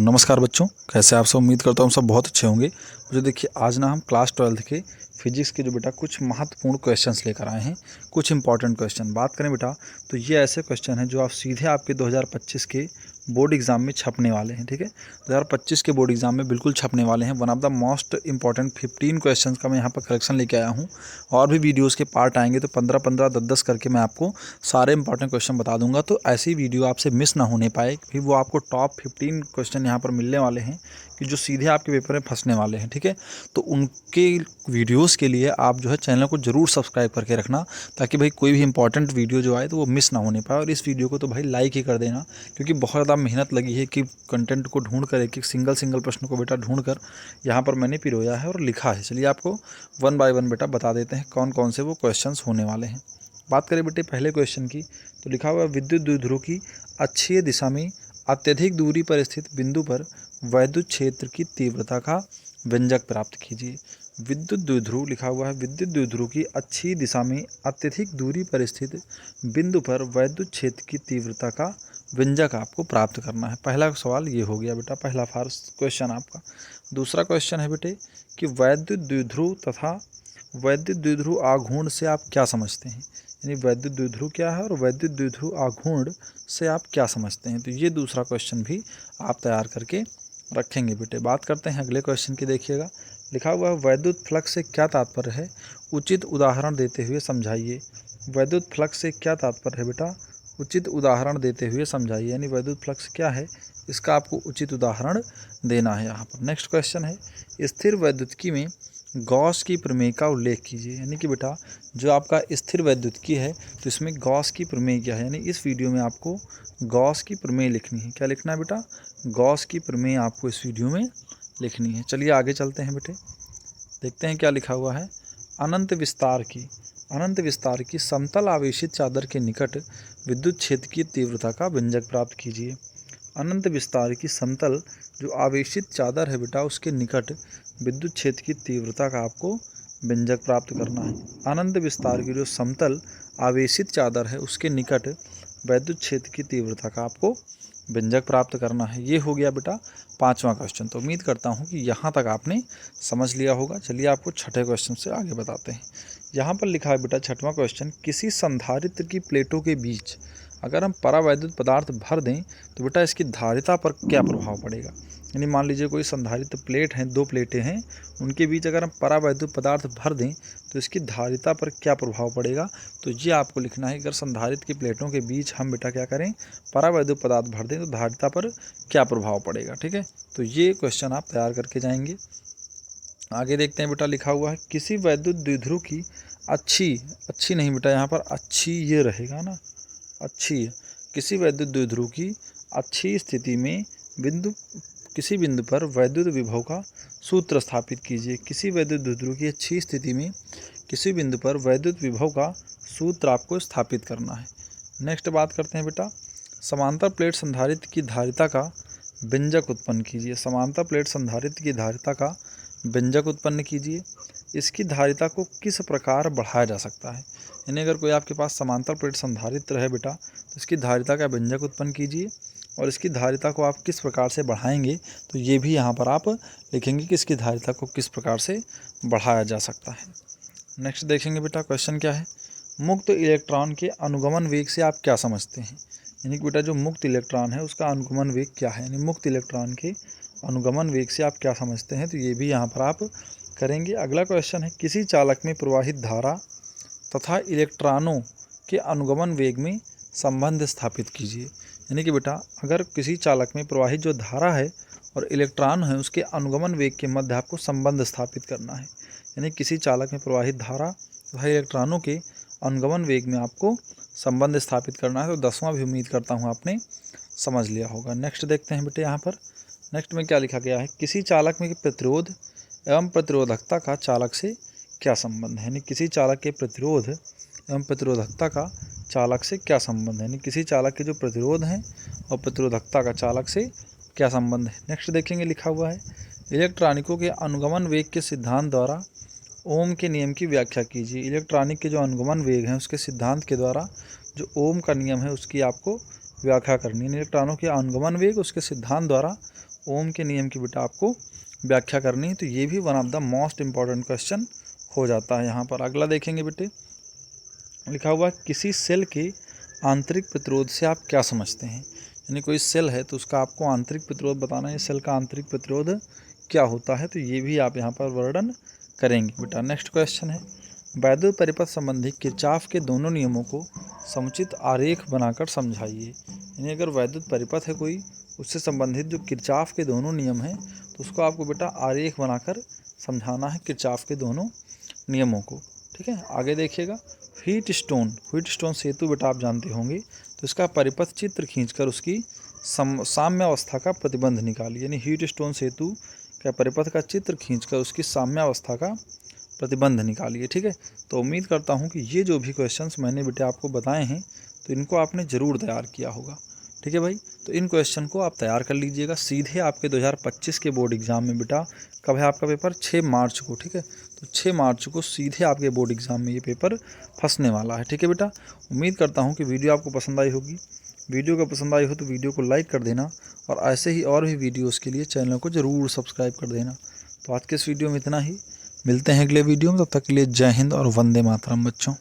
नमस्कार बच्चों, कैसे आप सब। उम्मीद करता हूँ सब बहुत अच्छे होंगे। मुझे देखिए आज ना हम क्लास 12th के फिजिक्स के जो बेटा कुछ महत्वपूर्ण क्वेश्चंस लेकर आए हैं, कुछ इंपॉर्टेंट क्वेश्चन। बात करें बेटा तो ये ऐसे क्वेश्चन हैं जो आप सीधे आपके 2025 के बोर्ड एग्जाम में छपने वाले हैं। ठीक है, 2025 के बोर्ड एग्जाम में बिल्कुल छपने वाले हैं। One of the most important 15 question का मैं यहाँ पर कलेक्शन लेके आया हूँ। और भी वीडियोज़ के पार्ट आएंगे तो 15-15, 10-10 करके मैं आपको सारे इंपॉर्टेंट क्वेश्चन बता दूंगा। तो ऐसी वीडियो आपसे मिस ना होने पाए, फिर वो आपको टॉप 15 क्वेश्चन यहाँ पर मिलने वाले हैं कि जो सीधे आपके पेपर में फंसने वाले हैं। ठीक है, तो उनके वीडियोज़ के लिए आप जो है चैनल को जरूर सब्सक्राइब करके रखना, ताकि भाई कोई भी इंपॉर्टेंट वीडियो जो आए तो वो मिस ना होने पाए। और इस वीडियो को तो भाई लाइक ही कर देना, क्योंकि बहुत ज़्यादा मेहनत लगी है कि कंटेंट को ढूंढ कर एक एक सिंगल प्रश्न को बेटा ढूंढ कर यहाँ पर मैंने पिरोया है और लिखा है। चलिए आपको वन बाय वन बेटा बता देते हैं कौन कौन से वो क्वेश्चंस होने वाले हैं। बात करें बेटे पहले क्वेश्चन की, तो लिखा हुआ विद्युत द्विध्रुव की अक्षीय दिशा में अत्यधिक दूरी पर स्थित बिंदु पर वैद्युत क्षेत्र की तीव्रता का व्यंजक प्राप्त कीजिए। विद्युत द्विध्रुव लिखा हुआ है, विद्युत द्विध्रुव की अक्षीय दिशा में अत्यधिक दूरी पर स्थित बिंदु पर वैद्युत क्षेत्र की तीव्रता का व्यंजक आपको प्राप्त करना है। पहला सवाल ये हो गया बेटा, पहला फर्स्ट क्वेश्चन आपका। दूसरा क्वेश्चन है बेटे कि वैद्युत द्विध्रुव तथा वैद्युत द्विध्रुव आघूर्ण से आप क्या समझते हैं। यानी वैद्युत द्विध्रुव क्या है और वैद्युत द्विध्रुव आघूर्ण से आप क्या समझते हैं। तो ये दूसरा क्वेश्चन भी आप तैयार करके रखेंगे बेटे। बात करते हैं अगले क्वेश्चन की। देखिएगा लिखा हुआ है वैद्युत फ्लक्स से क्या तात्पर्य है, उचित उदाहरण देते हुए समझाइए। वैद्युत फ्लक्स से क्या तात्पर्य है बेटा, उचित उदाहरण देते हुए समझाइए। यानी वैद्युत फ्लक्स क्या है, इसका आपको उचित उदाहरण देना है यहाँ पर। नेक्स्ट क्वेश्चन है स्थिर वैद्युतिकी में गॉस की प्रमेय का उल्लेख कीजिए। यानी कि बेटा जो आपका स्थिर वैद्युतिकी है तो इसमें गॉस की प्रमेय क्या है। यानी इस वीडियो में आपको गॉस की प्रमेय लिखनी है। क्या लिखना है बेटा, गॉस की प्रमेय आपको इस वीडियो में लिखनी है। चलिए आगे चलते हैं बेटे, देखते हैं क्या लिखा हुआ है। अनंत विस्तार की समतल आवेशित चादर के निकट विद्युत क्षेत्र की तीव्रता का व्यंजक प्राप्त कीजिए। अनंत विस्तार की समतल जो आवेशित चादर है बेटा उसके निकट विद्युत क्षेत्र की तीव्रता का आपको व्यंजक प्राप्त करना है। अनंत विस्तार की जो समतल आवेशित चादर है उसके निकट विद्युत क्षेत्र की तीव्रता का आपको व्यंजक प्राप्त करना है। ये हो गया बेटा पांचवा क्वेश्चन। तो उम्मीद करता हूँ कि यहाँ तक आपने समझ लिया होगा। चलिए आपको छठे क्वेश्चन से आगे बताते हैं। यहाँ पर लिखा है बेटा छठवां क्वेश्चन, किसी संधारित्र की प्लेटों के बीच अगर हम परावैद्युत पदार्थ भर दें तो बेटा इसकी धारिता पर क्या प्रभाव पड़ेगा। यानी मान लीजिए कोई संधारित्र प्लेट हैं, दो प्लेटें हैं, उनके बीच अगर हम परावैद्युत पदार्थ भर दें तो इसकी धारिता पर क्या प्रभाव पड़ेगा। तो ये आपको लिखना है, अगर संधारित्र की प्लेटों के बीच हम बेटा क्या करें, परावैद्युत पदार्थ भर दें तो धारिता पर क्या प्रभाव पड़ेगा। ठीक है, तो ये क्वेश्चन आप तैयार करके जाएंगे। आगे देखते हैं बेटा, लिखा हुआ है किसी वैद्युत द्विध्रुव की अच्छी नहीं बेटा, यहाँ पर अच्छी ये रहेगा ना, अच्छी है। किसी वैद्युत द्विध्रुव की अच्छी स्थिति में किसी बिंदु पर वैद्युत विभव का सूत्र स्थापित कीजिए। किसी वैद्युत द्विध्रुव की अच्छी स्थिति में किसी बिंदु पर वैद्युत विभव का सूत्र आपको स्थापित करना है। नेक्स्ट बात करते हैं बेटा, समांतर प्लेट संधारित्र की धारिता का व्यंजक उत्पन्न कीजिए। समांतर प्लेट संधारित्र की धारिता का व्यंजक उत्पन्न कीजिए। इसकी धारिता को किस प्रकार बढ़ाया जा सकता है। यानी अगर कोई आपके पास समांतर प्लेट संधारित्र है बेटा तो इसकी धारिता का व्यंजक उत्पन्न कीजिए, और इसकी धारिता को आप किस प्रकार से बढ़ाएंगे तो ये भी यहाँ पर आप लिखेंगे कि इसकी धारिता को किस प्रकार से बढ़ाया जा सकता है। नेक्स्ट देखेंगे बेटा क्वेश्चन क्या है, मुक्त इलेक्ट्रॉन के अनुगमन वेग से आप क्या समझते हैं। यानी कि बेटा जो मुक्त इलेक्ट्रॉन है उसका अनुगमन वेग क्या है। यानी मुक्त इलेक्ट्रॉन के अनुगमन वेग से आप क्या समझते हैं, तो ये भी यहाँ पर आप करेंगे। अगला क्वेश्चन है किसी चालक में प्रवाहित धारा तथा इलेक्ट्रॉनों के अनुगमन वेग में संबंध स्थापित कीजिए। यानी कि बेटा अगर किसी चालक में प्रवाहित जो धारा है और इलेक्ट्रॉन है उसके अनुगमन वेग के मध्य आपको संबंध स्थापित करना है। यानी किसी चालक में प्रवाहित धारा तथा इलेक्ट्रॉनों के अनुगमन वेग में आपको संबंध स्थापित करना है। तो 10वां भी उम्मीद करता हूँ आपने समझ लिया होगा। नेक्स्ट देखते हैं बेटे, यहाँ पर नेक्स्ट में क्या लिखा गया है, किसी चालक में प्रतिरोध एवं प्रतिरोधकता का चालक से क्या संबंध है। यानी किसी चालक के प्रतिरोध एवं प्रतिरोधकता का चालक से क्या संबंध है। यानी किसी चालक के जो प्रतिरोध हैं और प्रतिरोधकता का चालक से क्या संबंध है। नेक्स्ट देखेंगे, लिखा हुआ है इलेक्ट्रॉनिकों के अनुगमन वेग के सिद्धांत द्वारा ओम के नियम की व्याख्या कीजिए। इलेक्ट्रॉनिक के जो अनुगमन वेग हैं उसके सिद्धांत के द्वारा जो ओम का नियम है उसकी आपको व्याख्या करनी है। इलेक्ट्रॉनों के अनुगमन वेग उसके सिद्धांत द्वारा ओम के नियम की बेटा आपको व्याख्या करनी है। तो ये भी one of the most important question हो जाता है यहाँ पर। अगला देखेंगे बेटे, लिखा हुआ किसी सेल के आंतरिक प्रतिरोध से आप क्या समझते हैं। यानी कोई सेल है तो उसका आपको आंतरिक प्रतिरोध बताना है, सेल का आंतरिक प्रतिरोध क्या होता है, तो ये भी आप यहाँ पर वर्णन करेंगे बेटा। नेक्स्ट क्वेश्चन है, वैद्युत परिपथ संबंधी किरचॉफ के दोनों नियमों को समुचित आरेख बनाकर समझाइए। यानी अगर वैद्युत परिपथ है कोई, उससे संबंधित जो किरचॉफ के दोनों नियम हैं तो उसको आपको बेटा आरेख बनाकर समझाना है, किरचॉफ के दोनों नियमों को। ठीक है, आगे देखिएगा, हीट स्टोन सेतु बेटा आप जानते होंगे, तो इसका परिपथ चित्र खींचकर उसकी साम्यावस्था का प्रतिबंध निकालिए। यानी हीट स्टोन सेतु का परिपथ का चित्र खींचकर उसकी साम्यावस्था का प्रतिबंध निकालिए। ठीक है, तो उम्मीद करता हूँ कि ये जो भी क्वेश्चंस मैंने बेटे आपको बताए हैं तो इनको आपने ज़रूर तैयार किया होगा। ठीक है भाई, तो इन क्वेश्चन को आप तैयार कर लीजिएगा। सीधे आपके 2025 के बोर्ड एग्ज़ाम में बेटा कब है आपका पेपर, 6 मार्च को। ठीक है, तो 6 मार्च को सीधे आपके बोर्ड एग्ज़ाम में ये पेपर फंसने वाला है। ठीक है बेटा, उम्मीद करता हूँ कि वीडियो आपको पसंद आई होगी। वीडियो का पसंद आई हो तो वीडियो को लाइक कर देना, और ऐसे ही और भी वीडियोज़ के लिए चैनल को ज़रूर सब्सक्राइब कर देना। तो आज के इस वीडियो में इतना ही, मिलते हैं अगले वीडियो में, तब तक के लिए जय हिंद और वंदे मातरम बच्चों।